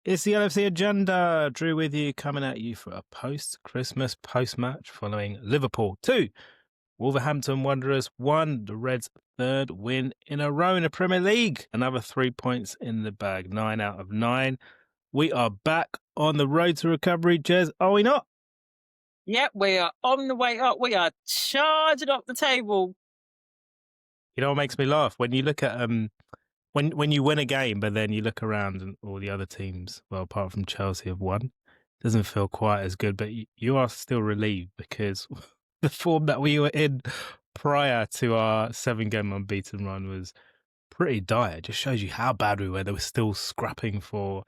It's the LFC Agenda. Drew with you, coming at you for a post-Christmas post-match following Liverpool 2. Wolverhampton Wanderers 1. The Reds' third win in a row in the Premier League. Another 3 points in the bag. 9 out of 9. We are back on the road to recovery, Gez. Are we not? Yep, we are on the way up. We are charging up the table. You know what makes me laugh? When you look at when you win a game, but then you look around and all the other teams, well, apart from Chelsea, have won. It doesn't feel quite as good, but you are still relieved because the form that we were in prior to our 7-game unbeaten run was pretty dire. It just shows you how bad we were. They were still scrapping for,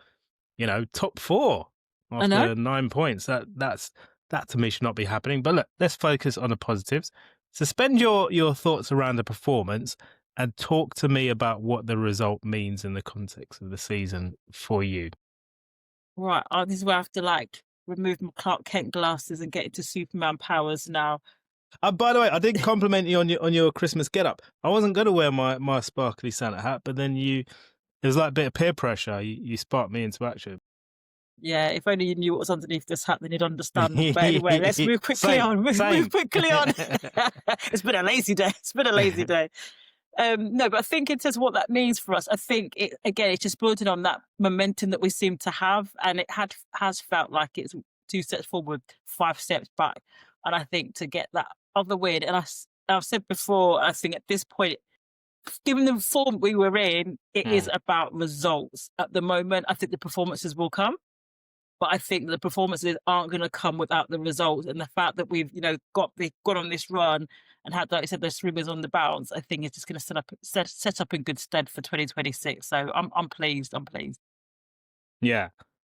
top 4 after 9 points. That to me should not be happening. But look, let's focus on the positives. Suspend your thoughts around the performance and talk to me about what the result means in the context of the season for you. Right, this is where I have to remove my Clark Kent glasses and get into Superman powers now. By the way, I did compliment you on your Christmas get-up. I wasn't going to wear my sparkly Santa hat, but then it was like a bit of peer pressure. You sparked me into action. Yeah, if only you knew what was underneath this hat, then you'd understand. But anyway, let's move quickly on. Move quickly on. It's been a lazy day. No, but I think in terms of what that means for us, I think it's just building on that momentum that we seem to have, and it has felt like it's 2 steps forward, 5 steps back, and I think to get that other win, and I've said before, I think at this point, given the form we were in, it is about results at the moment. I think the performances will come, but I think the performances aren't going to come without the results, and the fact that we've got on this run and had, like I said, those 3 wins on the bounce, I think it's just going to set up in good stead for 2026. So I'm pleased. Yeah.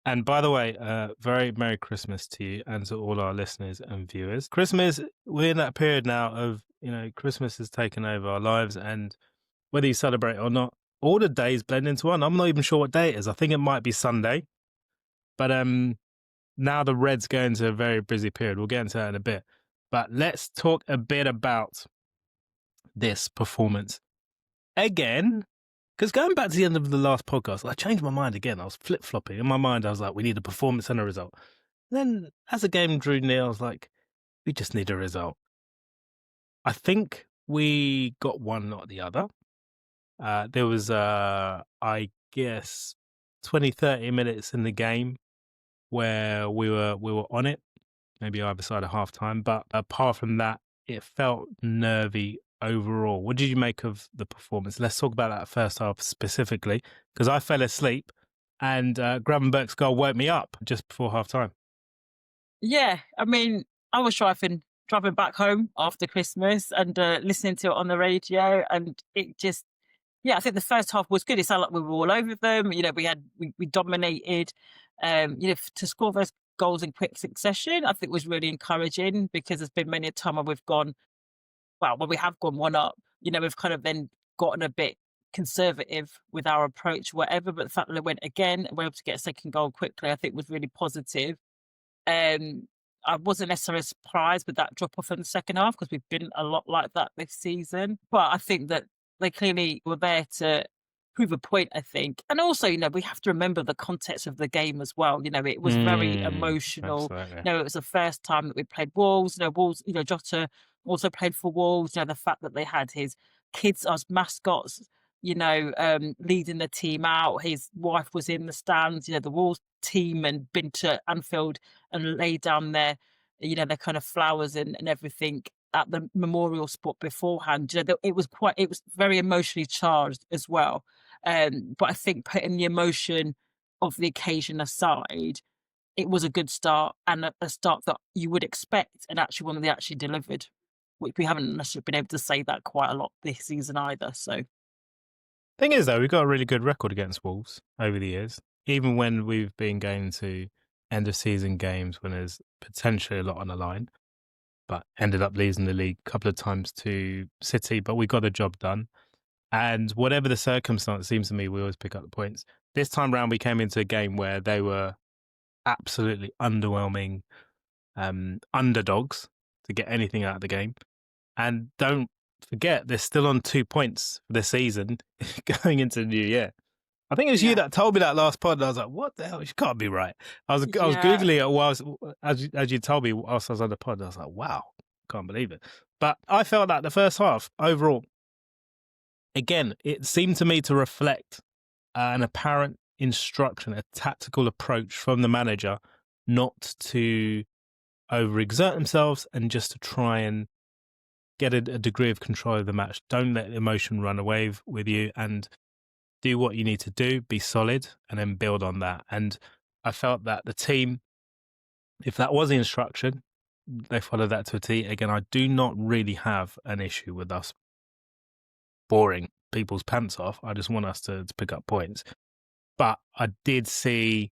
And by the way, very Merry Christmas to you and to all our listeners and viewers. Christmas, we're in that period now of, Christmas has taken over our lives, and whether you celebrate it or not, all the days blend into one. I'm not even sure what day it is. I think it might be Sunday. But now the Reds go into a very busy period. We'll get into that in a bit. But let's talk a bit about this performance again. Because going back to the end of the last podcast, I changed my mind again. I was flip-flopping. In my mind, I was like, we need a performance and a result. And then as the game drew near, I was like, we just need a result. I think we got one, not the other. There was, I guess, 20, 30 minutes in the game where we were on it, maybe either side of half-time. But apart from that, it felt nervy overall. What did you make of the performance? Let's talk about that first half specifically, because I fell asleep and Gravenberch's goal woke me up just before half-time. Yeah, I mean, I was driving back home after Christmas and listening to it on the radio, and it just, I think the first half was good. It sounded like we were all over them. We dominated. To score those goals in quick succession, I think was really encouraging, because there's been many a time where we have gone one up, we've kind of then gotten a bit conservative with our approach, whatever. But the fact that they went again and were able to get a second goal quickly, I think was really positive. I wasn't necessarily surprised with that drop off in the second half, because we've been a lot like that this season. But I think that they clearly were there to prove a point, I think. And also, we have to remember the context of the game as well. It was very emotional. Absolutely. It was the first time that we played Wolves. Wolves, Jota also played for Wolves. The fact that they had his kids as mascots, leading the team out. His wife was in the stands, the Wolves team, and been to Anfield and laid down their kind of flowers and everything at the memorial spot beforehand. It was very emotionally charged as well. But I think, putting the emotion of the occasion aside, it was a good start, and a start that you would expect, and actually one that they actually delivered. We haven't necessarily been able to say that quite a lot this season either. So, Thing is, though, we've got a really good record against Wolves over the years, even when we've been going to end of season games when there's potentially a lot on the line, but ended up losing the league a couple of times to City, but we got the job done. And whatever the circumstance, it seems to me, we always pick up the points. This time round, we came into a game where they were absolutely underwhelming underdogs to get anything out of the game. And don't forget, they're still on 2 points for the season going into the new year. I think it was you Yeah. that told me that last pod. And I was like, "What the hell? It can't be right." I was Yeah. googling it whilst as you told me whilst I was on the pod. I was like, "Wow, can't believe it." But I felt that the first half overall, again, it seemed to me to reflect an apparent instruction, a tactical approach from the manager, not to overexert themselves and just to try and get a degree of control of the match. Don't let emotion run away with you, and do what you need to do, be solid, and then build on that. And I felt that the team, if that was the instruction, they followed that to a T. Again, I do not really have an issue with us boring people's pants off. I just want us to pick up points. But I did see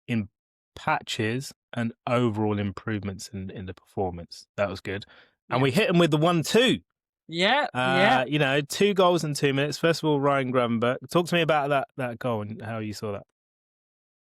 in patches and overall improvements in the performance. That was good. And Yeah. we hit them with the 1-2. Yeah. 2 goals in 2 minutes. First of all, Ryan Gravenberch. Talk to me about that goal and how you saw that.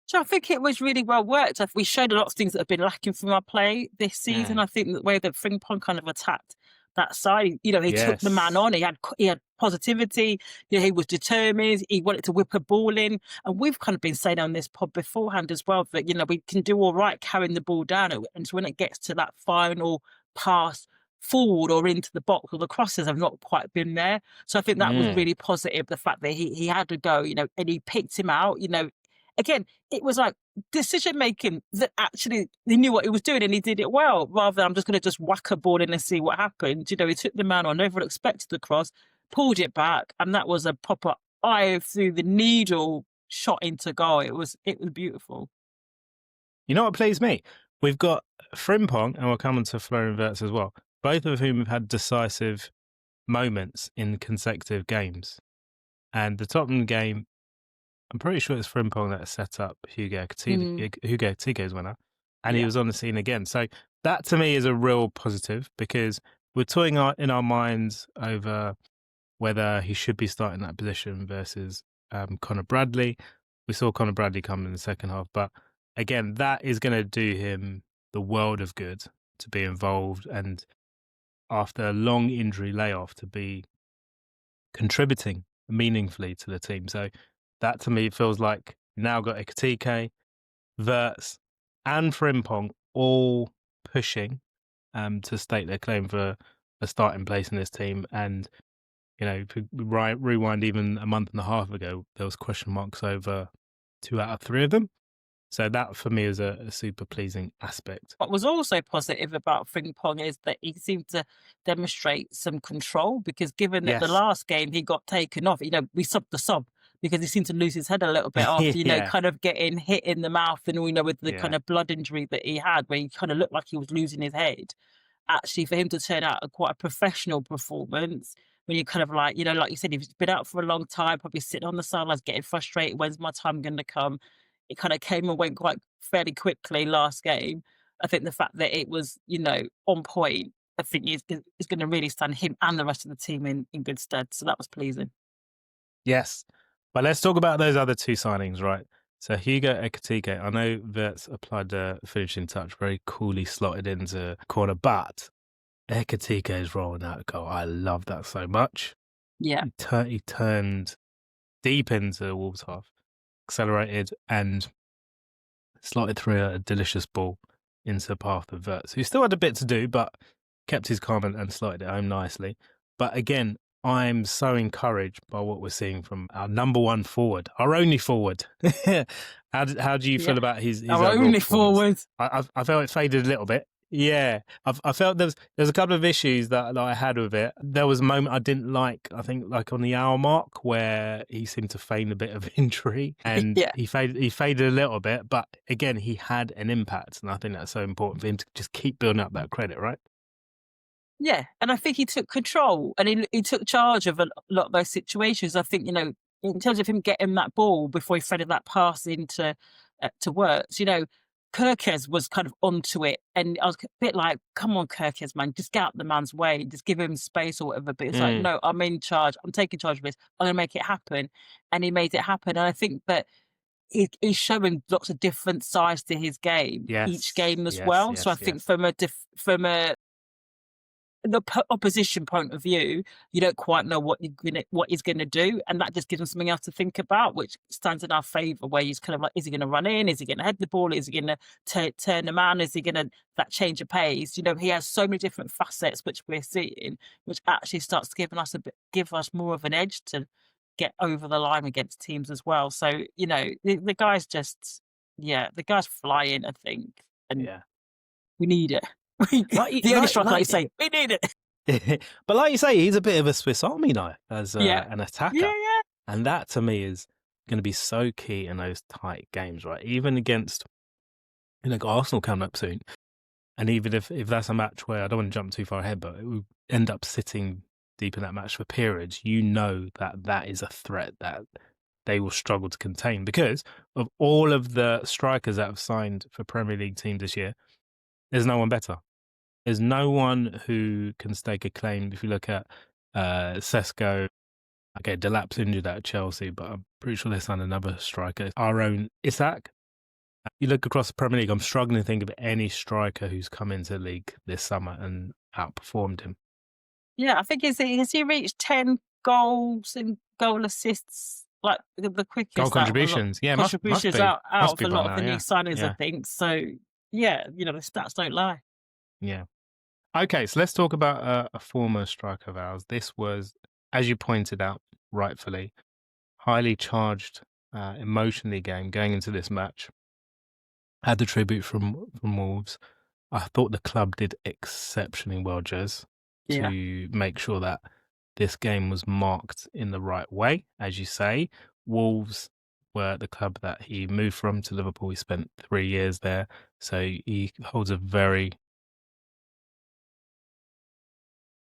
So I think it was really well worked. We showed a lot of things that have been lacking from our play this season. I think the way that Frimpong kind of attacked that side, he took the man on. He had positivity. He was determined. He wanted to whip a ball in. And we've kind of been saying on this pod beforehand as well that we can do all right carrying the ball down. And so when it gets to that final pass forward or into the box, or the crosses have not quite been there. So I think that was really positive. The fact that he had to go, and he picked him out. Again, it was like decision making that actually he knew what he was doing and he did it well, rather than I'm just going to just whack a ball in and see what happens. He took the man on, never expected the cross, pulled it back, and that was a proper eye through the needle shot into goal. It was beautiful. You know what pleased me? We've got Frimpong, and we'll come on to Florian Wirtz as well, both of whom have had decisive moments in consecutive games. And the Tottenham game, I'm pretty sure it's Frimpong that set up Hugo Ekitike's winner, and he was on the scene again. So that to me is a real positive, because we're toying in our minds over whether he should be starting that position versus Conor Bradley. We saw Conor Bradley come in the second half, but again, that is going to do him the world of good to be involved, and after a long injury layoff to be contributing meaningfully to the team. So that to me feels like now got Ekitike, Wirtz, and Frimpong all pushing to stake their claim for a starting place in this team. And if we rewind even a month and a half ago, there was question marks over 2 out of 3 of them. So that for me is a super pleasing aspect. What was also positive about Frimpong is that he seemed to demonstrate some control, because given that the last game he got taken off, we subbed the sub because he seemed to lose his head a little bit after, kind of getting hit in the mouth and, with the kind of blood injury that he had, where he kind of looked like he was losing his head. Actually, for him to turn out quite a professional performance, when you kind of like you said, he's been out for a long time, probably sitting on the sidelines, getting frustrated. When's my time going to come? It kind of came and went quite fairly quickly last game. I think the fact that it was, on point, I think is going to really stand him and the rest of the team in good stead. So that was pleasing. Yes. But let's talk about those other 2 signings, right? So Hugo Ekitike, I know Wirtz applied the finishing touch, very coolly slotted into corner, but Ekitike is rolling out a goal. I love that so much. Yeah. He turned deep into the Wolves half, accelerated, and slotted through a delicious ball into the path of Wirtz, who still had a bit to do, but kept his calm and slotted it home nicely. But again, I'm so encouraged by what we're seeing from our number 1 forward, our only forward. How do you feel about his our only forward? I felt it faded a little bit. Yeah, I felt there's a couple of issues that I had with it. There was a moment I didn't like, I think like on the hour mark, where he seemed to feign a bit of injury, and he faded a little bit, but again, he had an impact, and I think that's so important for him to just keep building up that credit, right? Yeah, and I think he took control and he took charge of a lot of those situations. I think, in terms of him getting that ball before he threaded that pass into to Wirtz, Kirkes was kind of onto it, and I was a bit like, come on, Kirkes, man, just get out the man's way, just give him space or whatever. But it's like, no, I'm in charge. I'm taking charge of this. I'm going to make it happen. And he made it happen. And I think that he's showing lots of different sides to his game each game as well. So I think from a the opposition point of view, you don't quite know what he's gonna do, and that just gives him something else to think about, which stands in our favour. Where he's kind of like, is he going to run in? Is he going to head the ball? Is he going to turn the man? Is he going to that change of pace? He has so many different facets which we're seeing, which actually starts giving us give us more of an edge to get over the line against teams as well. So the guy's just the guy's flying, I think, and Yeah. we need it. Like, The only like, striker I like, say we need it. but like you say, he's a bit of a Swiss Army knife as Yeah, an yeah, attacker. yeah. And that to me is going to be so key in those tight games, right? Even against, Arsenal coming up soon. And even if that's a match where I don't want to jump too far ahead, but it will end up sitting deep in that match for periods, that is a threat that they will struggle to contain because of all of the strikers that have signed for Premier League teams this year. There's no one better. There's no one who can stake a claim. If you look at Sesko, okay, Delap's injured at Chelsea, but I'm pretty sure they signed another striker. Our own Isak. You look across the Premier League, I'm struggling to think of any striker who's come into the league this summer and outperformed him. Yeah, I think has he reached 10 goals and goal assists, like the Goal quickest contributions, yeah, must contributions be, out must of be a by lot of now, the new yeah, signings, I yeah, think. So yeah, the stats don't lie. yeah. Okay, so let's talk about a former striker of ours. This was, as you pointed out, rightfully, highly charged emotionally game going into this match. Had the tribute from Wolves. I thought the club did exceptionally well, Gez, Yeah, to make sure that this game was marked in the right way. As you say, Wolves were the club that he moved from to Liverpool. He spent 3 years there, so he holds a very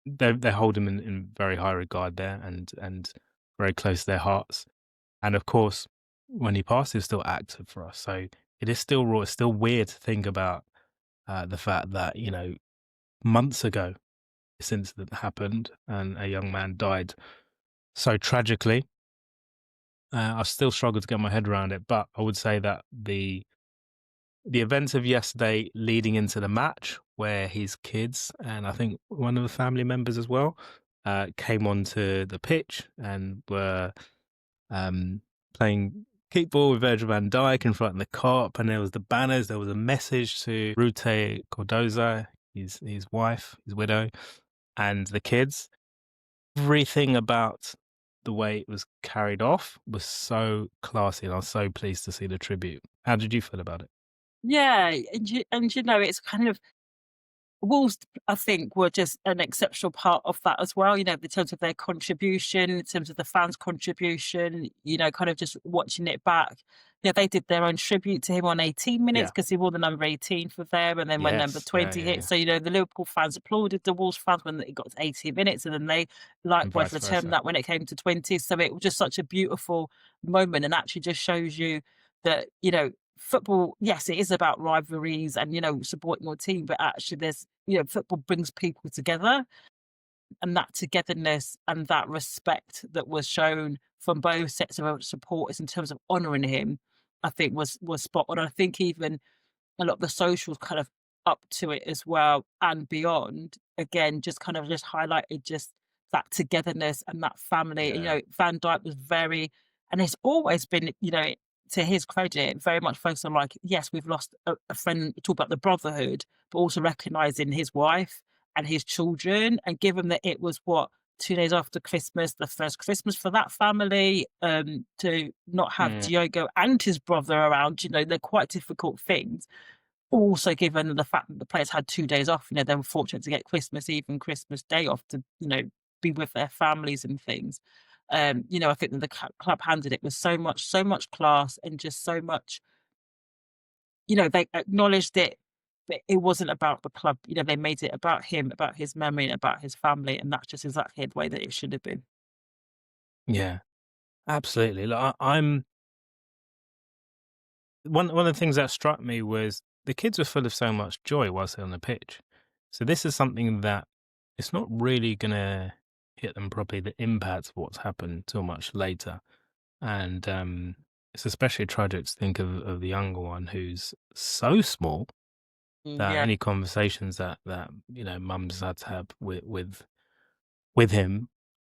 they hold him in very high regard there and very close to their hearts. And of course, when he passed, he was still active for us. So it is still raw. It's still weird to think about the fact that, months ago this incident happened and a young man died so tragically. I still struggle to get my head around it, but I would say that the events of yesterday leading into the match where his kids and I think one of the family members as well came onto the pitch and were playing kickball with Virgil van Dijk in front of the Kop, and there was the banners. There was a message to Rute Cordoza, his wife, his widow, and the kids. Everything about the way it was carried off was so classy, and I was so pleased to see the tribute. How did you feel about it? yeah, and it's kind of Wolves, I think, were just an exceptional part of that as well, in terms of their contribution, in terms of the fans' contribution, kind of just watching it back. Yeah, they did their own tribute to him on 18 minutes Yeah. because he wore the number 18 for them. And then when number Yes. Yeah. 20 Yeah. hit, Yeah. so, the Liverpool fans applauded the Wolves fans when it got to 18 minutes. And then they And likewise vice returned versa. that when it came to 20. So it was just such a beautiful moment and actually just shows you that, football, yes, it is about rivalries and, supporting your team, but actually there's, football brings people together, and that togetherness and that respect that was shown from both sets of supporters in terms of honouring him, I think was spot on. I think even a lot of the socials kind of up to it as well and beyond, again, just kind of just highlighted just that togetherness and that family. And, Yeah. Van Dijk was very, and it's always been, to his credit, very much focused on like, yes, we've lost a friend, talk about the brotherhood, but also recognizing his wife and his children. And given that it was 2 days after Christmas, the first Christmas for that family, to not have Mm. Diogo and his brother around, they're quite difficult things. Also, given the fact that the players had 2 days off, they were fortunate to get Christmas Eve and Christmas Day off to, be with their families and things. I think that the club handled it with so much class and just so much, they acknowledged it, but it wasn't about the club. They made it about him, about his memory, and about his family, and that's just exactly the way that it should have been. Yeah. Absolutely. Look, I'm one of the things that struck me was the kids were full of so much joy whilst they're on the pitch. So this is something that it's not really going to hit them properly, the impact of what's happened till much later. And it's especially tragic to think of the younger one who's so small, Yeah. any conversations that mum's had to have with him,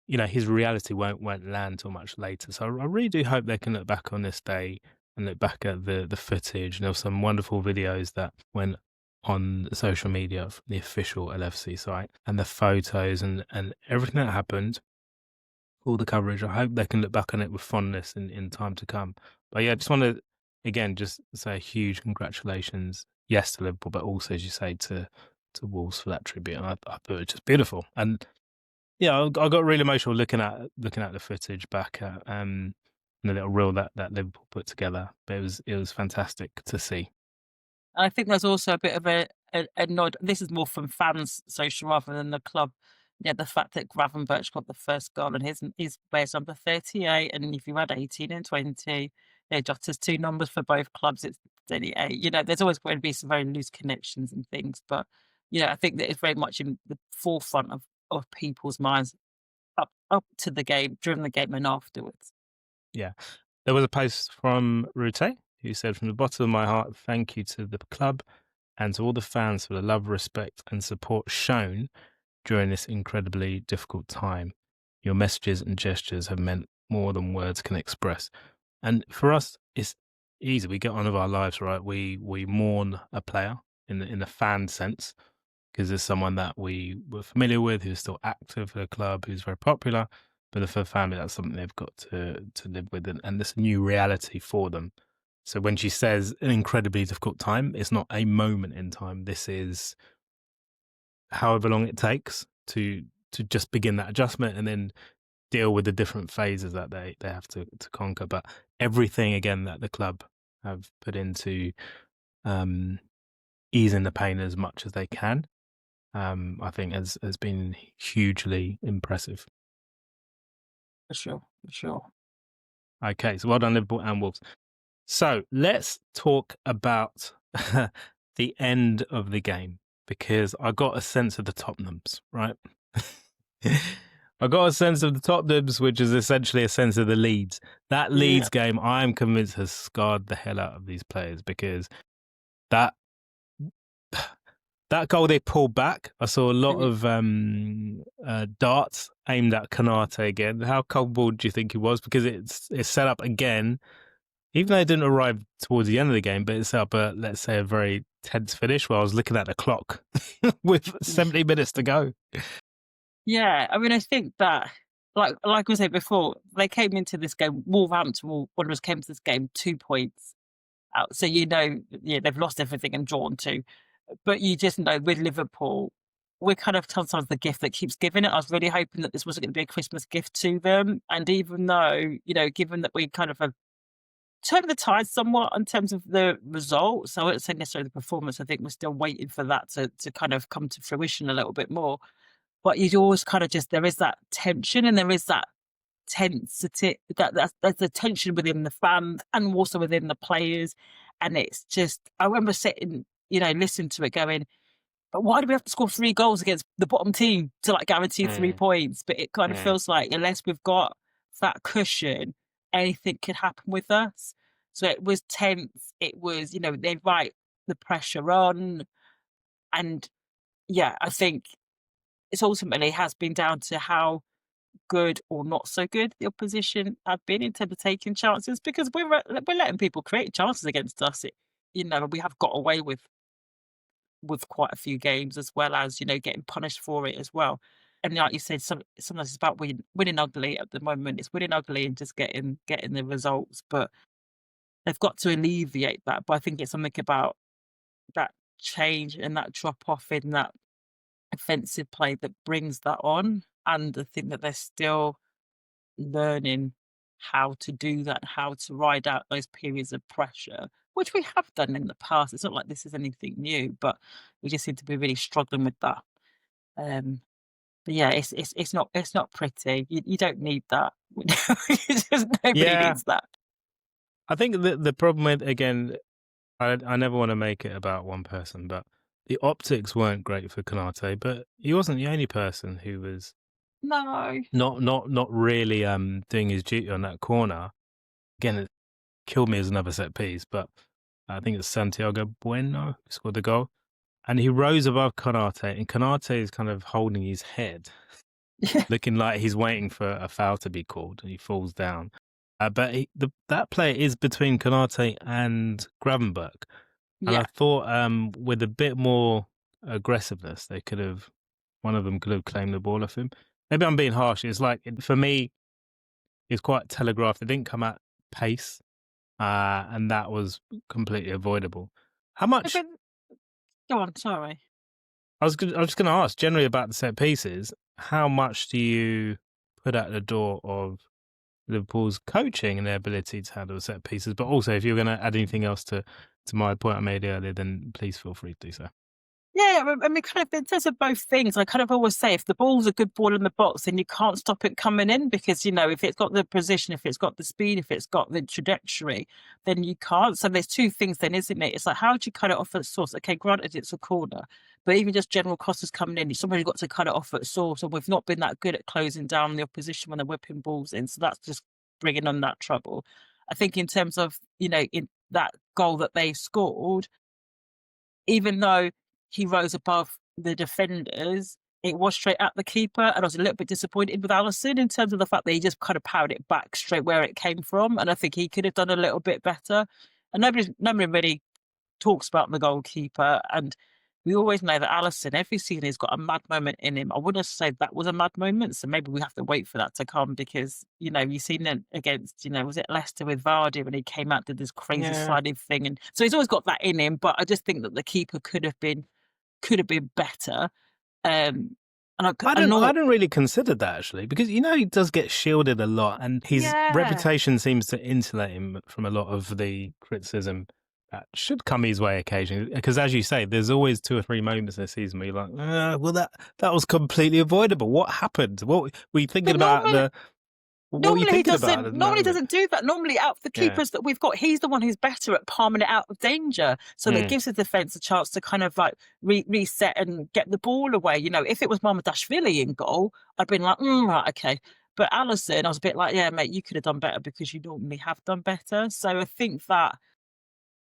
his reality won't land till much later. So I really do hope they can look back on this day and look back at the footage. And there were some wonderful videos that went on social media from the official LFC site, and the photos and everything that happened, all the coverage. I hope they can look back on it with fondness in time to come. But yeah, I just want to again just say a huge congratulations, yes, to Liverpool, but also, as you say, to Wolves for that tribute. And I thought it was just beautiful. And yeah, I got really emotional looking at the footage back at the little reel that Liverpool put together. But it was fantastic to see. I think there's also a bit of a nod. This is more from fans social rather than the club. Yeah, the fact that Gravenberch got the first goal and his wears number 38, and if you add 18 and 20, Jota's 2 numbers for both clubs, it's 38. There's always going to be some very loose connections and things, but I think that it's very much in the forefront of people's minds up to the game, during the game, and afterwards. Yeah. There was a post from Rute who said, "From the bottom of my heart, thank you to the club and to all the fans for the love, respect, and support shown during this incredibly difficult time. Your messages and gestures have meant more than words can express." And for us, it's easy. We get on with our lives, right? We mourn a player in the fan sense, because there's someone that we were familiar with who's still active for the club, who's very popular. But for the family, that's something they've got to live with, and this new reality for them. So when she says an incredibly difficult time, it's not a moment in time. This is however long it takes to just begin that adjustment and then deal with the different phases that they have to conquer. But everything again that the club have put into easing the pain as much as they can, I think has been hugely impressive. For sure, for sure. Okay, so well done, Liverpool and Wolves. So let's talk about the end of the game, because I got a sense of the Tottenhams, right? I got a sense of the Tottenhams, which is essentially a sense of the Leeds. That Leeds game, I'm convinced, has scarred the hell out of these players, because that goal they pulled back, I saw a lot of darts aimed at Kanate again. How culpable do you think he was? Because it's set up again, even though it didn't arrive towards the end of the game, but it's set up let's say, a very tense finish where I was looking at the clock with 70 minutes to go. Yeah, I mean, I think that, like we said before, they came into this game, Wolverhampton Wanderers came to this game 2 points out. So, they've lost everything and drawn 2. But you just know with Liverpool, we're kind of sometimes the gift that keeps giving it. I was really hoping that this wasn't going to be a Christmas gift to them. And even though, given that we kind of have turned the tide somewhat in terms of the results, I wouldn't say necessarily the performance. I think we're still waiting for that to kind of come to fruition a little bit more. But you always kind of there is that tension and there is that tensity, there's the tension within the fans and also within the players. And it's just, I remember sitting, listening to it going, but why do we have to score 3 goals against the bottom team to guarantee 3 points? But it kind of feels like unless we've got that cushion, anything could happen with us. So it was tense. It was, they write the pressure on. And yeah, I think it's ultimately has been down to how good or not so good the opposition have been in terms of taking chances, because we're letting people create chances against us. We have got away with quite a few games, as well as getting punished for it as well. And like you said, sometimes it's about winning ugly. At the moment, it's winning ugly and just getting the results. But they've got to alleviate that. But I think it's something about that change and that drop off in that offensive play that brings that on. And I think that they're still learning how to do that, how to ride out those periods of pressure, which we have done in the past. It's not like this is anything new, but we just seem to be really struggling with that. Um, but yeah, it's not pretty. You don't need that. Nobody Yeah, needs that. I think the problem with, again, I never want to make it about one person, but the optics weren't great for Konate, but he wasn't the only person who was No. not really doing his duty on that corner. Again, it killed me as another set piece, but I think it's Santiago Bueno who scored the goal. and he rose above Konate, and Konate is kind of holding his head, Yeah. looking like he's waiting for a foul to be called, and he falls down. But that play is between Konate and Gravenberch, and I Yeah. thought with a bit more aggressiveness, one of them could have claimed the ball off him. Maybe I'm being harsh. It's like, for me, it's quite telegraphed. It didn't come at pace, and that was completely avoidable. How much? But, go on, sorry. I was just going to ask generally about the set pieces. How much do you put at the door of Liverpool's coaching and their ability to handle set pieces? But also, if you're going to add anything else to my point I made earlier, then please feel free to do so. Yeah, I mean, kind of in terms of both things, I kind of always say if the ball's a good ball in the box, then you can't stop it coming in because, if it's got the position, if it's got the speed, if it's got the trajectory, then you can't. So there's two things then, isn't it? It's like, how do you cut it off at source? Okay, granted, it's a corner, but even just general crosses coming in, somebody's got to cut it off at source, and we've not been that good at closing down the opposition when they're whipping balls in. So that's just bringing on that trouble. I think in terms of, in that goal that they scored, even though he rose above the defenders, it was straight at the keeper, and I was a little bit disappointed with Alisson in terms of the fact that he just kind of powered it back straight where it came from, and I think he could have done a little bit better. And nobody really talks about the goalkeeper, and we always know that Alisson, every season, he's got a mad moment in him. I wouldn't say that was a mad moment, so maybe we have to wait for that to come because, you've seen it against, was it Leicester with Vardy when he came out, did this crazy sliding thing, and so he's always got that in him, but I just think that the keeper could have been better. And I don't really consider that actually, because he does get shielded a lot, and his reputation seems to insulate him from a lot of the criticism that should come his way occasionally. Because as you say, there's always 2 or 3 moments in the season where you're like, well, that was completely avoidable. What happened? What were you thinking about the? Normally he doesn't do that. Normally, out of the keepers that we've got, he's the one who's better at palming it out of danger. So that gives the defence a chance to kind of like reset and get the ball away. If it was Mamadashvili in goal, I'd been like, right, okay. But Alisson, I was a bit like, yeah, mate, you could have done better because you normally have done better. So I think that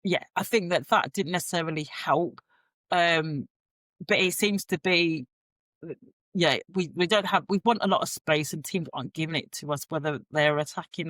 didn't necessarily help. But it seems to be, we want a lot of space and teams aren't giving it to us, whether they're attacking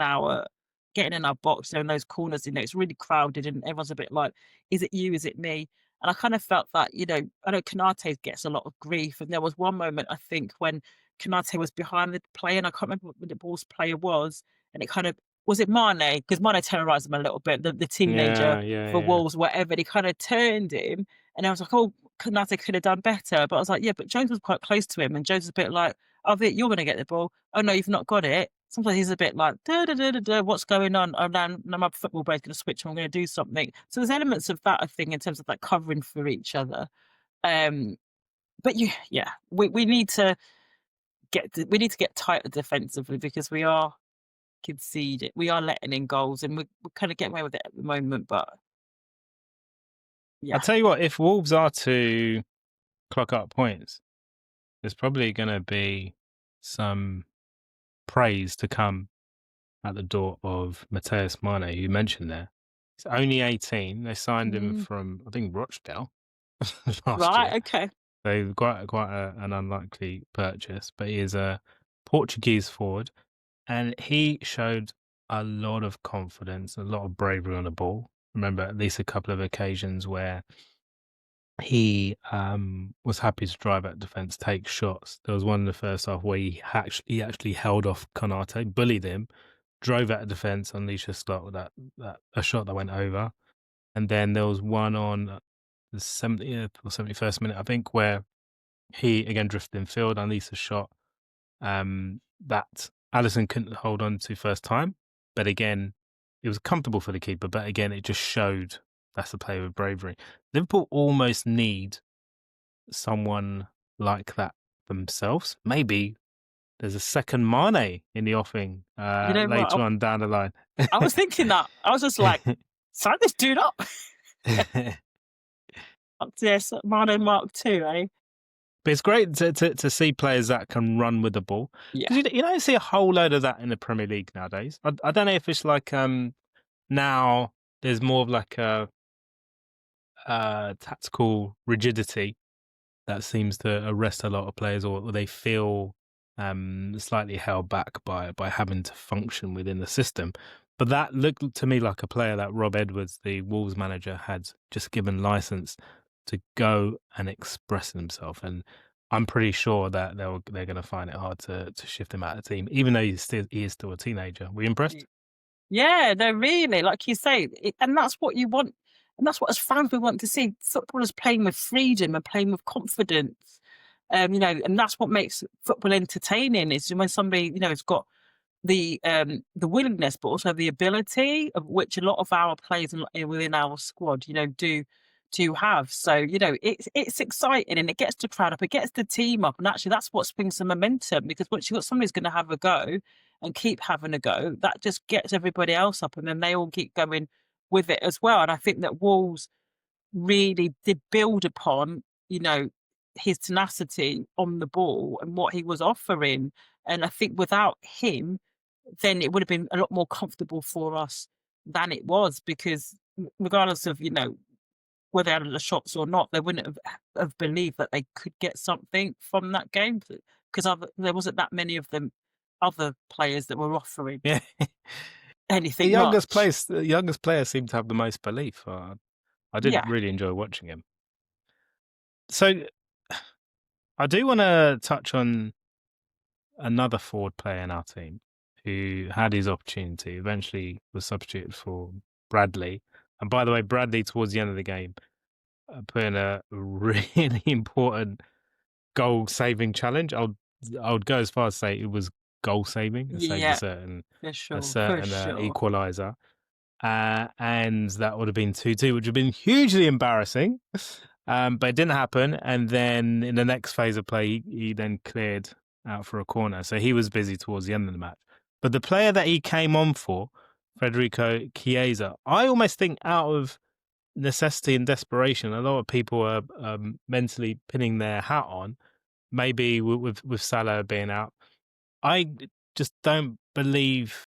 getting in our box, they're in those corners, it's really crowded and everyone's a bit like, is it you, is it me? And I kind of felt that, I know Konate gets a lot of grief, and there was one moment, I think, when Konate was behind the player, and I can't remember what the ball's player was, and it kind of, was it Mane? Because Mane terrorised him a little bit, the teenager for Wolves, whatever, and he kind of turned him, and I was like, oh, Konate could have done better. But I was like, yeah, but Jones was quite close to him, and Jones was a bit like, oh, Vic, you're going to get the ball. Oh, no, you've not got it. Sometimes he's a bit like, what's going on? Oh, now my football brain's going to switch and I'm going to do something. So there's elements of that, I think, in terms of like covering for each other. But we need to get tighter defensively because we are conceding, we are letting in goals, and we're kind of getting away with it at the moment. But I'll tell you what, if Wolves are to clock up points, there's probably going to be some praise to come at the door of Matheus Mane, who you mentioned there. He's only 18. They signed him from, I think, Rochdale last year. Okay. So quite an unlikely purchase, but he is a Portuguese forward, and he showed a lot of confidence, a lot of bravery on the ball. Remember at least a couple of occasions where he was happy to drive at defence, take shots. There was one in the first half where he actually held off Konate, bullied him, drove at defence, unleashed a slot with a shot that went over. And then there was one on the 70th or 71st minute, I think, where he again drifted in field, unleashed a shot that Alisson couldn't hold on to first time. But again, it was comfortable for the keeper. But again, it just showed that's the play with bravery. Liverpool almost need someone like that themselves. Maybe there's a second Mane in the offing later on down the line. I was thinking that. I was just like, sign this dude up. Yes, Mane Mark II, eh? But it's great to see players that can run with the ball. Yeah. You don't see a whole load of that in the Premier League nowadays. I don't know if it's like now there's more of like a tactical rigidity that seems to arrest a lot of players, or they feel slightly held back by having to function within the system. But that looked to me like a player that Rob Edwards, the Wolves manager, had just given license to go and express himself. And I'm pretty sure that they're going to find it hard to shift him out of the team, even though he is still a teenager. Were you impressed? Yeah, no, really, like you say, and that's what you want, and that's what as fans we want to see footballers playing with freedom and playing with confidence. And that's what makes football entertaining is when somebody, has got the willingness, but also the ability of which a lot of our players within our squad, do have. So it's exciting and it gets the crowd up, it gets the team up, and actually that's what springs the momentum because once you've got somebody who's going to have a go and keep having a go, that just gets everybody else up, and then they all keep going with it as well. And I think that Wolves really did build upon, his tenacity on the ball and what he was offering. And I think without him, then it would have been a lot more comfortable for us than it was because regardless of, whether they had the shots or not, they wouldn't have believed that they could get something from that game because there wasn't that many of them other players that were offering Yeah. anything much. The youngest player seemed to have the most belief. I did Yeah. really enjoy watching him. So I do want to touch on another forward player in our team who had his opportunity, eventually was substituted for Bradley. And by the way, Bradley, towards the end of the game, put in a really important goal-saving challenge. I would go as far as say it was goal-saving. It saved Yeah, for a sure. For certain sure. equaliser. And that would have been 2-2, which would have been hugely embarrassing. But it didn't happen. And then in the next phase of play, he then cleared out for a corner. So he was busy towards the end of the match. But the player that he came on for, Federico Chiesa, I almost think out of necessity and desperation, a lot of people are mentally pinning their hat on, maybe with Salah being out. I just don't believe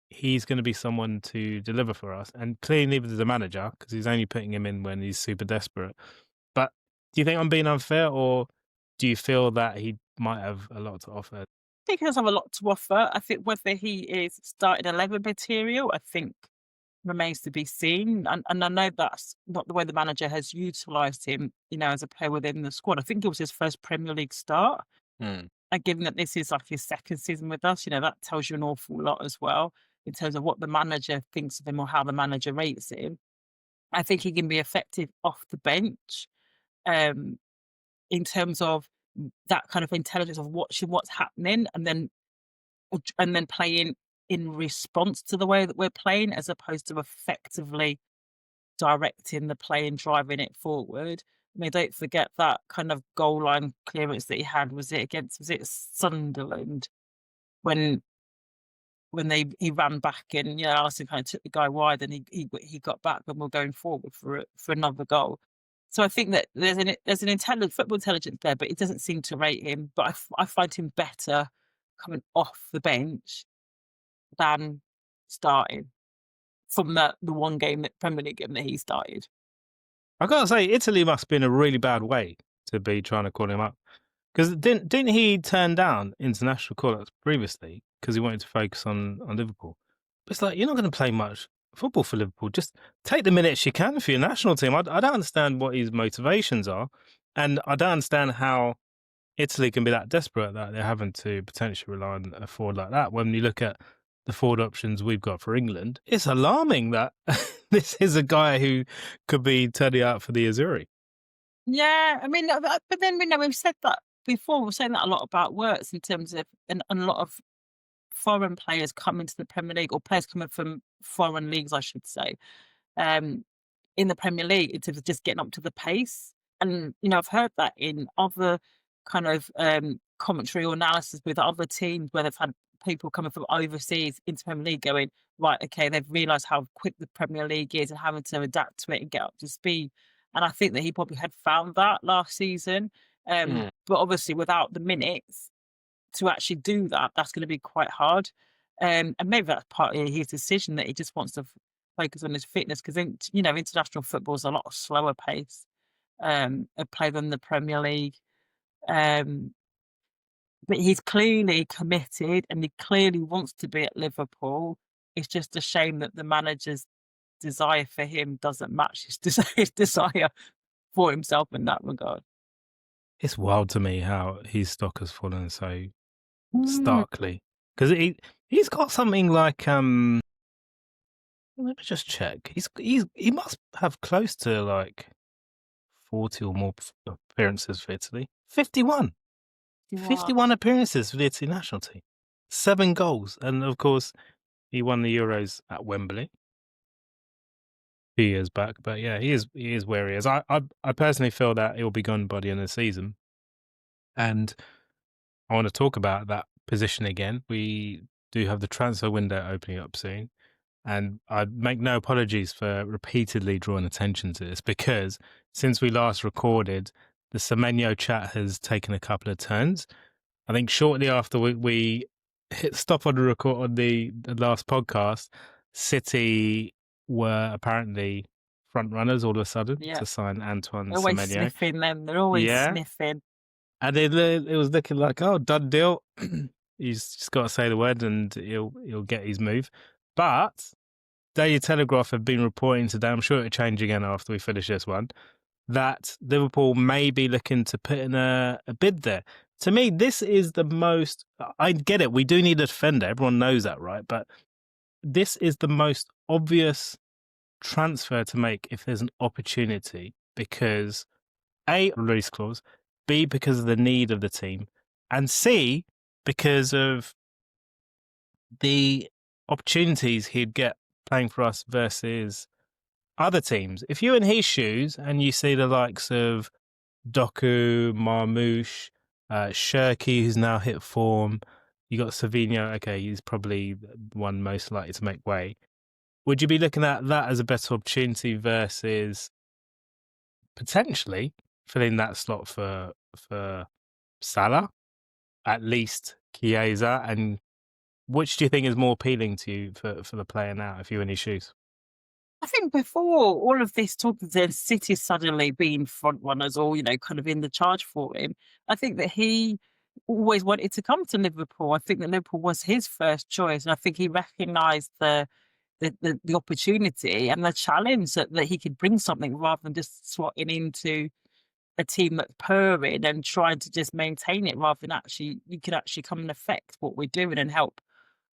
he's going to be someone to deliver for us. And clearly neither does the manager because he's only putting him in when he's super desperate. But do you think I'm being unfair, or do you feel that he might have a lot to offer? Think he does have a lot to offer. I think whether he is starting 11 material, I think remains to be seen. And I know that's not the way the manager has utilised him, as a player within the squad. I think it was his first Premier League start. Hmm. And given that this is like his second season with us, that tells you an awful lot as well in terms of what the manager thinks of him or how the manager rates him. I think he can be effective off the bench. Um, in terms of that kind of intelligence of watching what's happening and then playing in response to the way that we're playing as opposed to effectively directing the play and driving it forward. I mean, don't forget that kind of goal line clearance that he had. Was it Sunderland when he ran back and Alisson kind of took the guy wide and he got back when we're going forward for another goal. So I think that there's an football intelligence there, but it doesn't seem to rate him. But I find him better coming off the bench than starting from the one game that Premier League game that he started. I gotta say, Italy must be in a really bad way to be trying to call him up. Because didn't he turn down international call-ups previously because he wanted to focus on Liverpool? But it's like, you're not going to play much football for Liverpool. Just take the minutes you can for your national team. I don't understand what his motivations are. And I don't understand how Italy can be that desperate that they're having to potentially rely on a forward like that. When you look at the forward options we've got for England, it's alarming that this is a guy who could be turning out for the Azzurri. Yeah, I mean, but then we've said that before. We're saying that a lot about Wirtz in terms of and a lot of foreign players coming to the Premier League or players coming from foreign leagues, I should say, um, in the Premier League in terms of just getting up to the pace. And I've heard that in other kind of commentary or analysis with other teams where they've had people coming from overseas into Premier League going, right, okay, they've realised how quick the Premier League is and having to adapt to it and get up to speed. And I think that he probably had found that last season. But obviously without the minutes to actually do that, that's going to be quite hard. And maybe that's partly his decision that he just wants to focus on his fitness because international football is a lot slower pace of play than the Premier League. Um, but he's clearly committed and he clearly wants to be at Liverpool. It's just a shame that the manager's desire for him doesn't match his desire for himself in that regard. It's wild to me how his stock has fallen so Mm, starkly. Because he's got something like let me just check. He must have close to like 40 or more appearances for Italy. 51. you are. 51 appearances for the Italy national team. 7 goals. And of course, he won the Euros at Wembley 2 years back. But yeah, he is where he is. I personally feel that he'll be gone by the end of the season. And I want to talk about that position again. We do have the transfer window opening up soon. And I make no apologies for repeatedly drawing attention to this because since we last recorded, the Semenyo chat has taken a couple of turns. I think shortly after we hit stop on the record on the last podcast, City were apparently front runners all of a sudden Yeah. to sign Antoine They're always Semenyo. sniffing them. They're always Yeah. sniffing. And it was looking like, oh, done deal. He's just got to say the word and he'll get his move. But Daily Telegraph have been reporting today, I'm sure it'll change again after we finish this one, that Liverpool may be looking to put in a bid there. To me, this is the most... I get it, we do need a defender. Everyone knows that, right? But this is the most obvious transfer to make if there's an opportunity because A, release clause, B, because of the need of the team, and C, because of the opportunities he'd get playing for us versus other teams. If you're in his shoes and you see the likes of Doku, Marmoush, Shirky, who's now hit form, you got Savinho, okay, he's probably the one most likely to make way. Would you be looking at that as a better opportunity versus potentially filling that slot for Salah, at least Chiesa, and which do you think is more appealing to you for the player now, if you're in his shoes? I think before all of this talk of the City suddenly being front runners or, kind of in the charge for him, I think that he always wanted to come to Liverpool. I think that Liverpool was his first choice. And I think he recognised the opportunity and the challenge that he could bring something rather than just slotting into a team that's purring and trying to just maintain it rather than actually you could actually come and affect what we're doing and help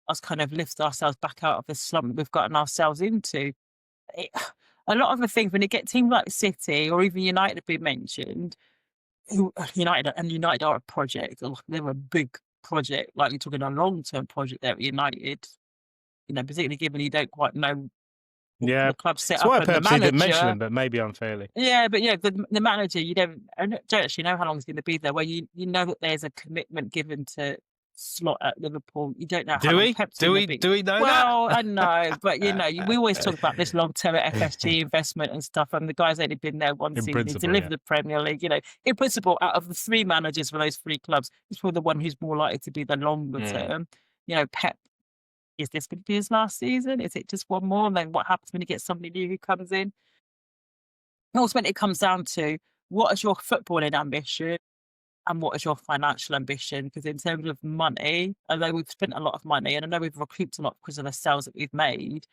us kind of lift ourselves back out of the slump we've gotten ourselves into. It, a lot of the things when you get teams like City or even United being mentioned, United are a project. They're a big project. Like you're talking a long term project there at United. Particularly given you don't quite know Yeah, the club set that's up why I and the purposely didn't mention manager. him, but maybe unfairly. Yeah, but the manager, I don't actually know how long he's going to be there. Where you know that there's a commitment given to Slot at Liverpool. You don't know how Do long we? Pep's Do going to we? be. Do we know Well, that? I know, but we always talk about this long-term FSG investment and stuff. And the guy's only been there one In season. He principle, delivered yeah. the Premier League. In principle, out of the 3 managers for those 3 clubs, he's probably the one who's more likely to be the longer term. Pep, is this going to be his last season? Is it just one more? And then what happens when you get somebody new who comes in? Ultimately, it comes down to what is your footballing ambition and what is your financial ambition? Because in terms of money, although we've spent a lot of money and I know we've recouped a lot because of the sales that we've made,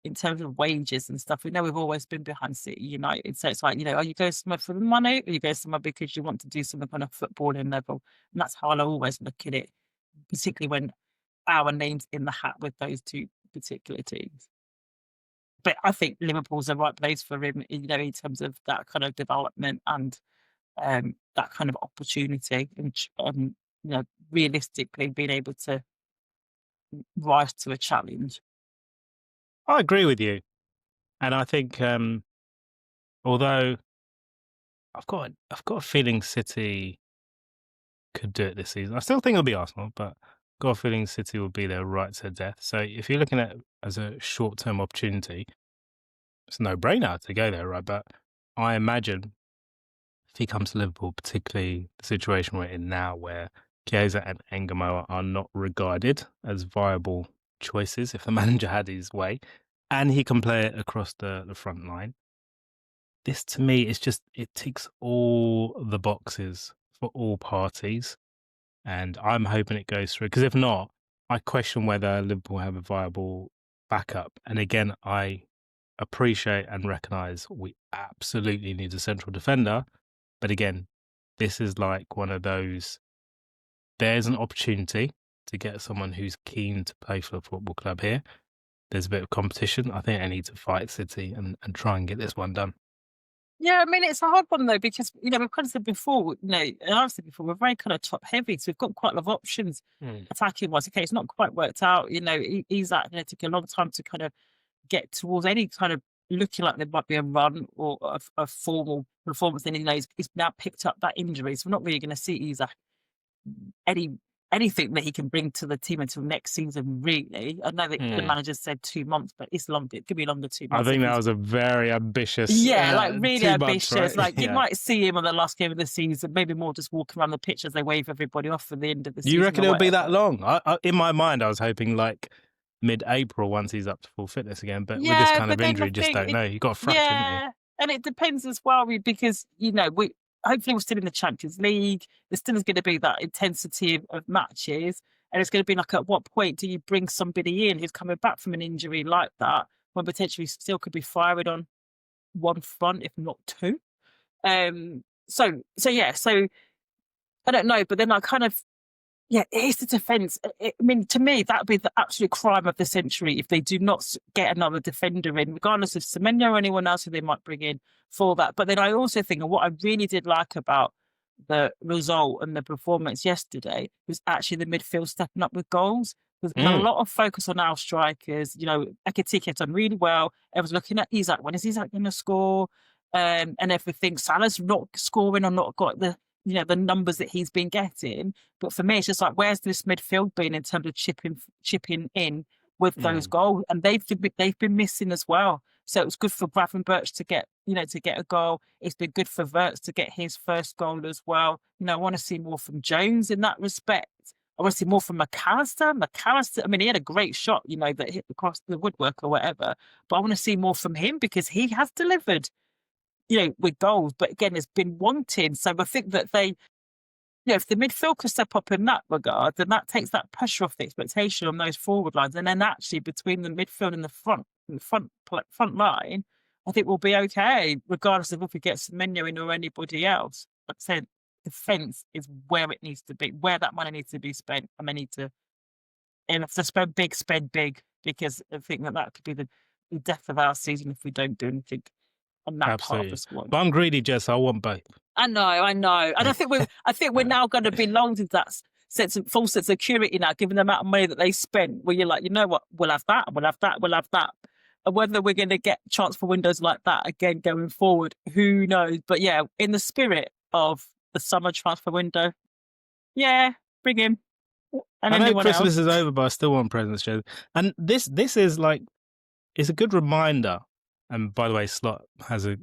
in terms of wages and stuff, we know we've always been behind City United. So it's like, are you going somewhere for the money or you go somewhere because you want to do something on a footballing level? And that's how I always look at it, particularly when our name's in the hat with those 2 particular teams. But I think Liverpool's the right place for him, in terms of that kind of development and that kind of opportunity and, realistically being able to rise to a challenge. I agree with you. And I think, although I've got a feeling City could do it this season. I still think it'll be Arsenal, but I've got a feeling City will be there right to death. So if you're looking at it as a short-term opportunity, it's a no-brainer to go there, right? But I imagine if he comes to Liverpool, particularly the situation we're in now where Chiesa and Engamo are not regarded as viable choices if the manager had his way, and he can play it across the front line. This to me is just, it ticks all the boxes for all parties, and I'm hoping it goes through, because if not, I question whether Liverpool have a viable backup. And again, I appreciate and recognise we absolutely need a central defender, but again, this is like one of those, there's an opportunity to get someone who's keen to play for the football club here. There's a bit of competition. I think I need to fight City and try and get this one done. Yeah, I mean, it's a hard one though, because, we've kind of said before, and I've said before, we're very kind of top heavy. So we've got quite a lot of options attacking wise. Okay, it's not quite worked out. He's took a long time to kind of get towards any kind of looking like there might be a run or a formal performance. Then, he's now picked up that injury. So we're not really going to see Isaac anything that he can bring to the team until next season, really. I know that the manager said 2 months, but it's long. It could be longer 2 months. I think that was a very ambitious. Really ambitious. Months, right? You might see him on the last game of the season, maybe more just walking around the pitch as they wave everybody off at the end of the season. You reckon it'll be that long? In my mind, I was hoping like mid-April once he's up to full fitness again. But with this kind of injury, just don't know. You got a fracture, haven't you? And it depends as well, because hopefully we're still in the Champions League. There still is going to be that intensity of matches. And it's going to be like, at what point do you bring somebody in who's coming back from an injury like that, when potentially still could be firing on one front, if not two? So I don't know. But then I kind of, it is the defence. I mean, to me, that would be the absolute crime of the century if they do not get another defender in, regardless of Semenyo or anyone else who they might bring in for that. But then I also think, and what I really did like about the result and the performance yesterday, was actually the midfield stepping up with goals. There's been a lot of focus on our strikers. Ekitike has done really well. Everyone's looking at Isak. When is Isak going to score? And everything. Salah's not scoring or not got the numbers that he's been getting. But for me, it's just like, where's this midfield been in terms of chipping in with those goals? And they've been missing as well. So it was good for Gravenberch to get a goal. It's been good for Wirtz to get his first goal as well. I want to see more from Jones in that respect. I want to see more from McAllister. I mean, he had a great shot, that hit across the woodwork or whatever. But I want to see more from him, because he has delivered, with goals. But again, it's been wanting. So I think that if the midfield can step up in that regard, then that takes that pressure off the expectation on those forward lines. And then actually between the midfield and the front line, I think we'll be okay, regardless of if we get Semenyo in or anybody else. Like I said, defence is where it needs to be, where that money needs to be spent. And they need to, and if they spend big, because I think that could be the death of our season if we don't do anything on that part of the squad. But I'm greedy, Jess. I want both. I know, and I think we're now going to belong to that false sense of security now, given the amount of money that they spent. Where you're like, you know what, we'll have that, we'll have that, we'll have that. And whether we're going to get transfer windows like that again going forward, who knows? But yeah, in the spirit of the summer transfer window, bring him. And I know Christmas is over, but I still want presents, Jess. And this is like, it's a good reminder. And by the way, Slot has a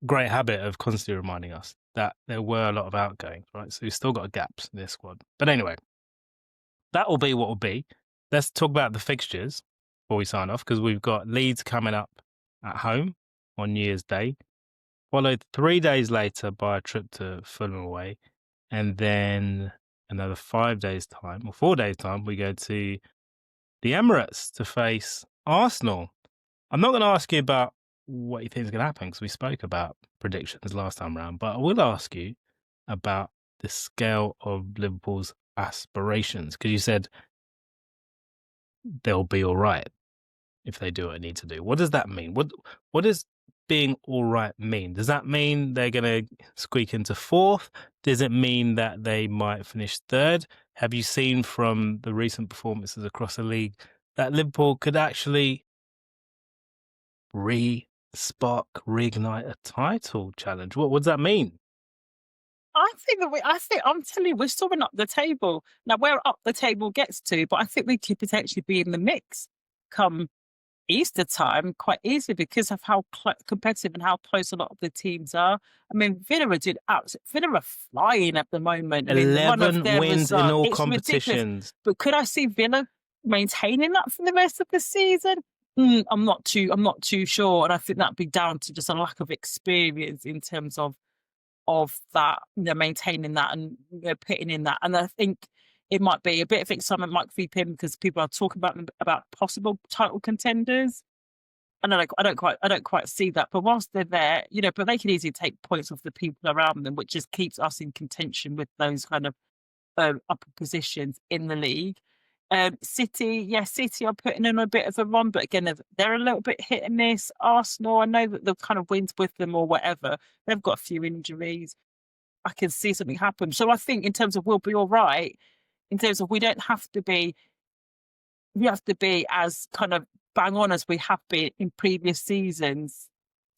great habit of constantly reminding us that there were a lot of outgoings, right? So we've still got gaps in this squad. But anyway, that will be what will be. Let's talk about the fixtures before we sign off, because we've got Leeds coming up at home on New Year's Day, followed 3 days later by a trip to Fulham away, and then another 5 days' time, or 4 days' time, we go to the Emirates to face Arsenal. I'm not going to ask you about what you think is going to happen, because we spoke about predictions last time around, but I will ask you about the scale of Liverpool's aspirations, because you said they'll be all right if they do what they need to do. What does that mean? What does being all right mean? Does that mean they're going to squeak into fourth? Does it mean that they might finish third? Have you seen from the recent performances across the league that Liverpool could actually reignite a title challenge? What does that mean? I think I'm telling you, we're still up the table. Now, where up the table gets to, but I think we could potentially be in the mix come Easter time quite easily, because of how competitive and how close a lot of the teams are. I mean, Villa are flying at the moment. 11 wins in all competitions. Ridiculous. But could I see Villa maintaining that for the rest of the season? I'm not too sure, and I think that'd be down to just a lack of experience in terms of that, maintaining that and putting in that. And I think it might be a bit of excitement might creep in because people are talking about them about possible title contenders. And I don't quite see that. But whilst they're there, but they can easily take points off the people around them, which just keeps us in contention with those kind of upper positions in the league. City, yeah, City are putting in a bit of a run, but again, they're a little bit hit and miss. Arsenal, I know that the kind of wins with them or whatever. They've got a few injuries. I can see something happen. So I think in terms of we'll be all right, in terms of we have to be as kind of bang on as we have been in previous seasons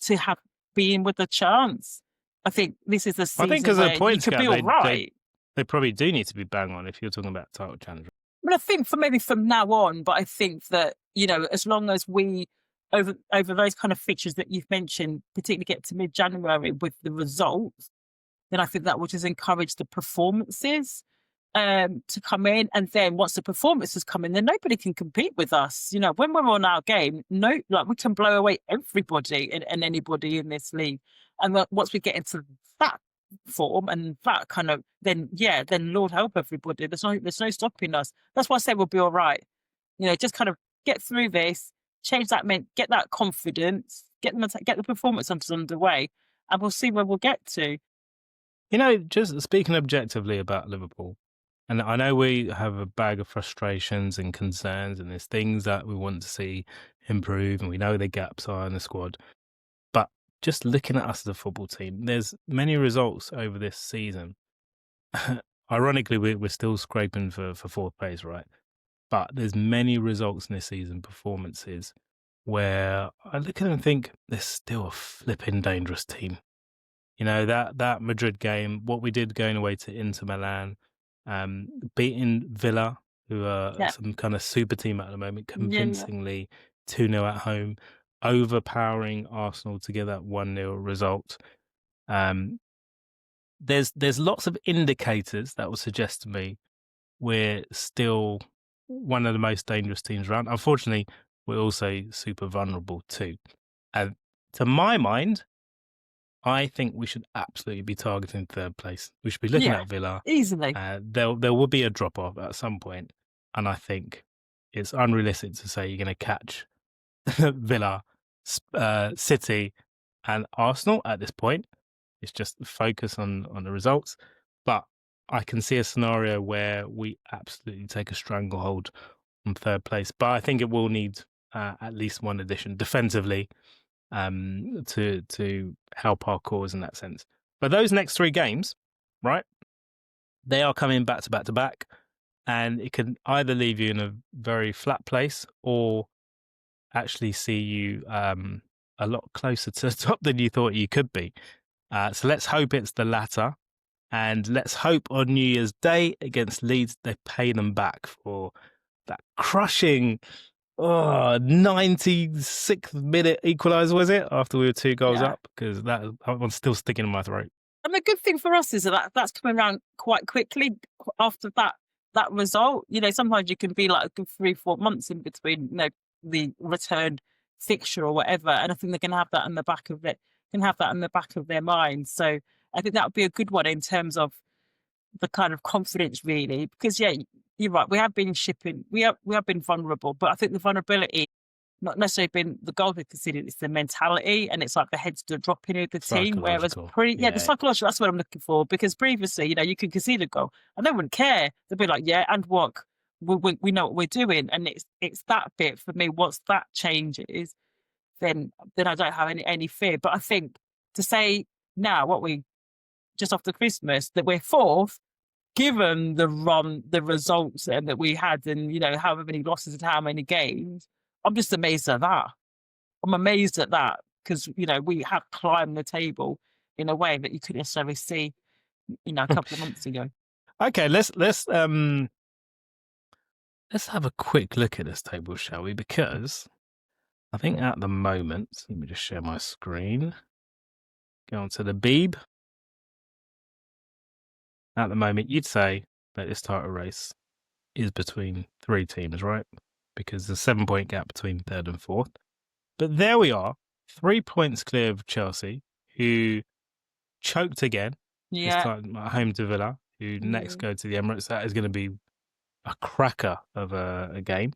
to have been with a chance. I think this is a I think season because of where the you points could gap, be all right. they probably do need to be bang on if you're talking about title challenge. But I think for maybe from now on, but I think that, as long as we over those kind of fixtures that you've mentioned, particularly get to mid-January with the results, then I think that will just encourage the performances to come in. And then once the performances come in, then nobody can compete with us. When we're on our game, no, like we can blow away everybody and anybody in this league. And once we get into that form and that kind of, then yeah, then Lord help everybody. There's no stopping us. That's why I say we'll be all right. Just kind of get through this, change that, get that confidence, get the performance underway, and we'll see where we'll get to. Just speaking objectively about Liverpool, and I know we have a bag of frustrations and concerns, and there's things that we want to see improve, and we know the gaps are in the squad. But just looking at us as a football team, there's many results over this season. Ironically, we're still scraping for fourth place, right? But there's many results in this season, performances, where I look at them and think they're still a flipping dangerous team. That Madrid game, what we did going away to Inter Milan, beating Villa, who are Yeah, some kind of super team at the moment, yeah, yeah. convincingly 2-0 at home, overpowering Arsenal to get that 1-0 result. There's lots of indicators that will suggest to me we're still one of the most dangerous teams around. Unfortunately, we're also super vulnerable too. And to my mind, I think we should absolutely be targeting third place. We should be looking Yeah, at Villa. easily. There will be a drop off at some point, and I think it's unrealistic to say you're going to catch Villa, City, and Arsenal at this point. It's just focus on the results. But I can see a scenario where we absolutely take a stranglehold on third place. But I think it will need at least one addition defensively to help our cause in that sense. But those next three games, right? They are coming back to back to back, and it can either leave you in a very flat place or actually see you a lot closer to the top than you thought you could be. So let's hope it's the latter. And let's hope on New Year's Day against Leeds, they pay them back for that crushing 96th minute equaliser, was it? After we were 2 goals Yeah. up, because that one's still sticking in my throat. And the good thing for us is that's coming around quite quickly after that result. Sometimes you can be like a good 3-4 months in between, the return fixture or whatever. And I think they're gonna have that in the back of it, can have that in the back of their mind. So I think that would be a good one in terms of the kind of confidence really. Because yeah, you're right, we have been we have been vulnerable, but I think the vulnerability not necessarily been the goal they conceded, it's the mentality and it's like the heads to dropping of the team. Whereas Psychological. the psychological, that's what I'm looking for. Because previously, you can concede a goal and they wouldn't care. They'd be like, yeah, and what? We know what we're doing. And it's that bit for me. Once that changes, then I don't have any fear. But I think to say now what we just after Christmas that we're fourth, given the results and that we had, and however many losses and how many games, I'm just amazed at that. I'm amazed at that because we have climbed the table in a way that you couldn't necessarily see, a couple of months ago. Okay, let's have a quick look at this table, shall we? Because I think at the moment, let me just share my screen. Go on to the Beeb. At the moment, you'd say that this title race is between 3 teams, right? because there's a 7-point gap between third and fourth. But there we are, 3 points clear of Chelsea, who choked again, this time at home to Villa, who next go to the Emirates. That is going to be a cracker of a game.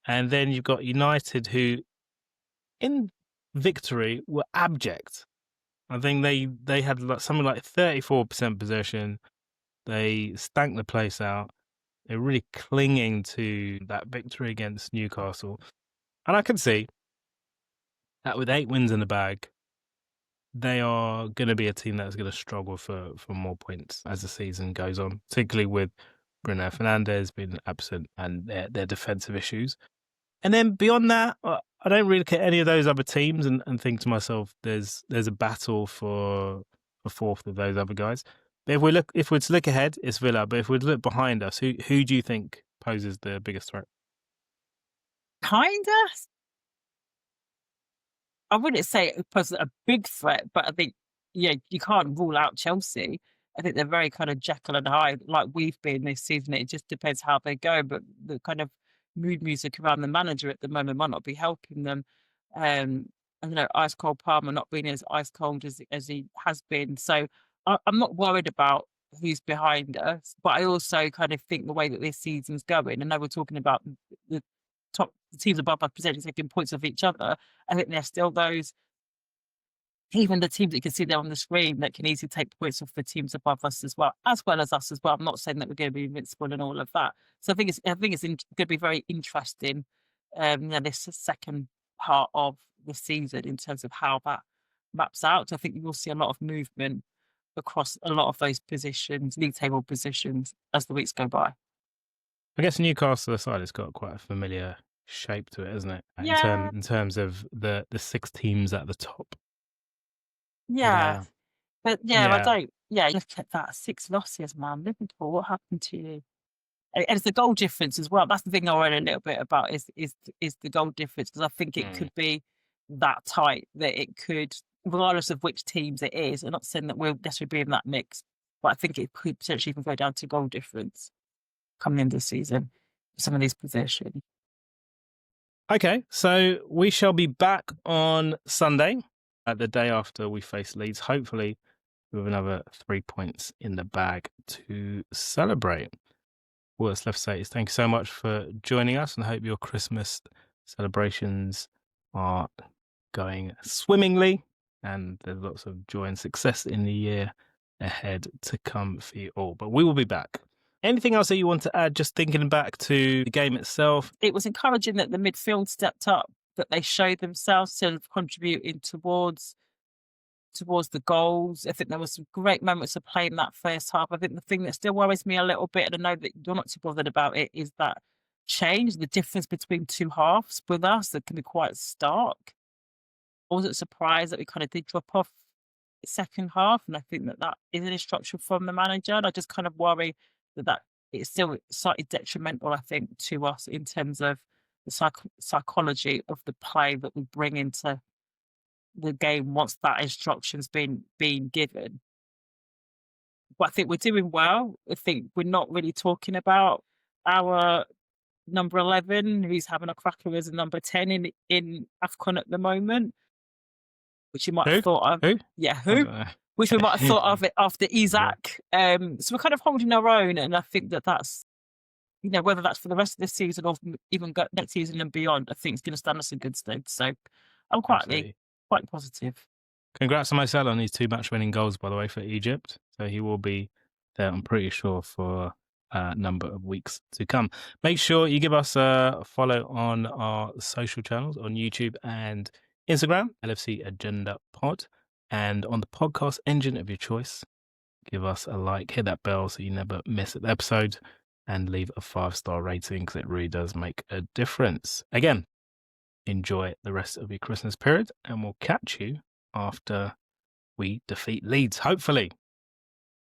And then you've got United, who in victory were abject. I think they had something like 34% possession. They stank the place out. They're really clinging to that victory against Newcastle. And I can see that with 8 wins in the bag, they are going to be a team that's going to struggle for more points as the season goes on, particularly with Bruno Fernandes being absent and their defensive issues. And then beyond that, I don't really look at any of those other teams and think to myself, there's a battle for fourth with those other guys. But if we're to look ahead, it's Villa. But if we look behind us, who do you think poses the biggest threat? Behind us? I wouldn't say it poses a big threat, but I think, you can't rule out Chelsea. I think they're very kind of Jekyll and Hyde, like we've been this season. It just depends how they go, but the kind of mood music around the manager at the moment might not be helping them. I don't know, ice cold Palmer not being as ice cold as he has been. So I'm not worried about who's behind us, but I also kind of think the way that this season's going, and now we're talking about the the teams above us potentially taking points off each other. I think there's still those, even the teams that you can see there on the screen, that can easily take points off the teams above us as well as us as well. I'm not saying that we're going to be invincible and all of that. So I think it's going to be very interesting. This second part of the season in terms of how that maps out. I think you will see a lot of movement across a lot of those positions, league table positions, as the weeks go by. I guess Newcastle aside, it's got quite a familiar shape to it, isn't it? Yeah. In terms of the 6 teams at the top. Yeah. But I yeah. don't. Yeah, look at that, 6 losses, man. Liverpool, what happened to you? And it's the goal difference as well. That's the thing I worry a little bit about is the goal difference, because I think it could be that tight that it could, regardless of which teams it is. I'm not saying that we'll necessarily be in that mix, but I think it could potentially even go down to goal difference coming into the season. Some of these positions. Okay, so we shall be back on Sunday, the day after we face Leeds, hopefully with another 3 points in the bag to celebrate. All that's left to say is thank you so much for joining us, and I hope your Christmas celebrations are going swimmingly and there's lots of joy and success in the year ahead to come for you all. But we will be back. Anything else that you want to add, just thinking back to the game itself? It was encouraging that the midfield stepped up, that they showed themselves sort of contributing towards the goals. I think there was some great moments of play in that first half. I think the thing that still worries me a little bit, and I know that you're not too bothered about it, is that change, the difference between 2 halves with us, that can be quite stark. I wasn't surprised that we kind of did drop off the second half, and I think that is an instruction from the manager, and I just kind of worry that it's still slightly detrimental, I think, to us in terms of the psychology of the play that we bring into the game once that instruction's been given. But I think we're doing well. I think we're not really talking about our number 11, who's having a cracker as a number 10 in AFCON at the moment, which you might have thought of. Who? Yeah, who? Which we might have thought of it after Isak. So we're kind of holding our own, and I think that's, whether that's for the rest of this season or even next season and beyond, I think it's going to stand us in good stead. So I'm quite positive. Congrats on Marcelo on his 2 match-winning goals, by the way, for Egypt. So he will be there, I'm pretty sure, for a number of weeks to come. Make sure you give us a follow on our social channels on YouTube and Instagram, LFC Agenda Pod, and on the podcast engine of your choice. Give us a like, hit that bell so you never miss an episode, and leave a 5-star rating, because it really does make a difference. Again, enjoy the rest of your Christmas period, and we'll catch you after we defeat Leeds, hopefully.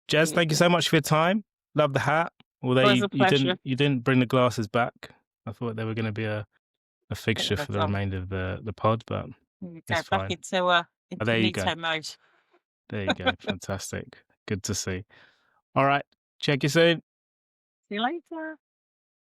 Gez, thank you so much for your time. Love the hat. Although you didn't bring the glasses back. I thought they were going to be a fixture for the remainder of the pod, but it's fine. Back into there you go. mode. There you go. Fantastic. Good to see. All right. Check you soon. See you later.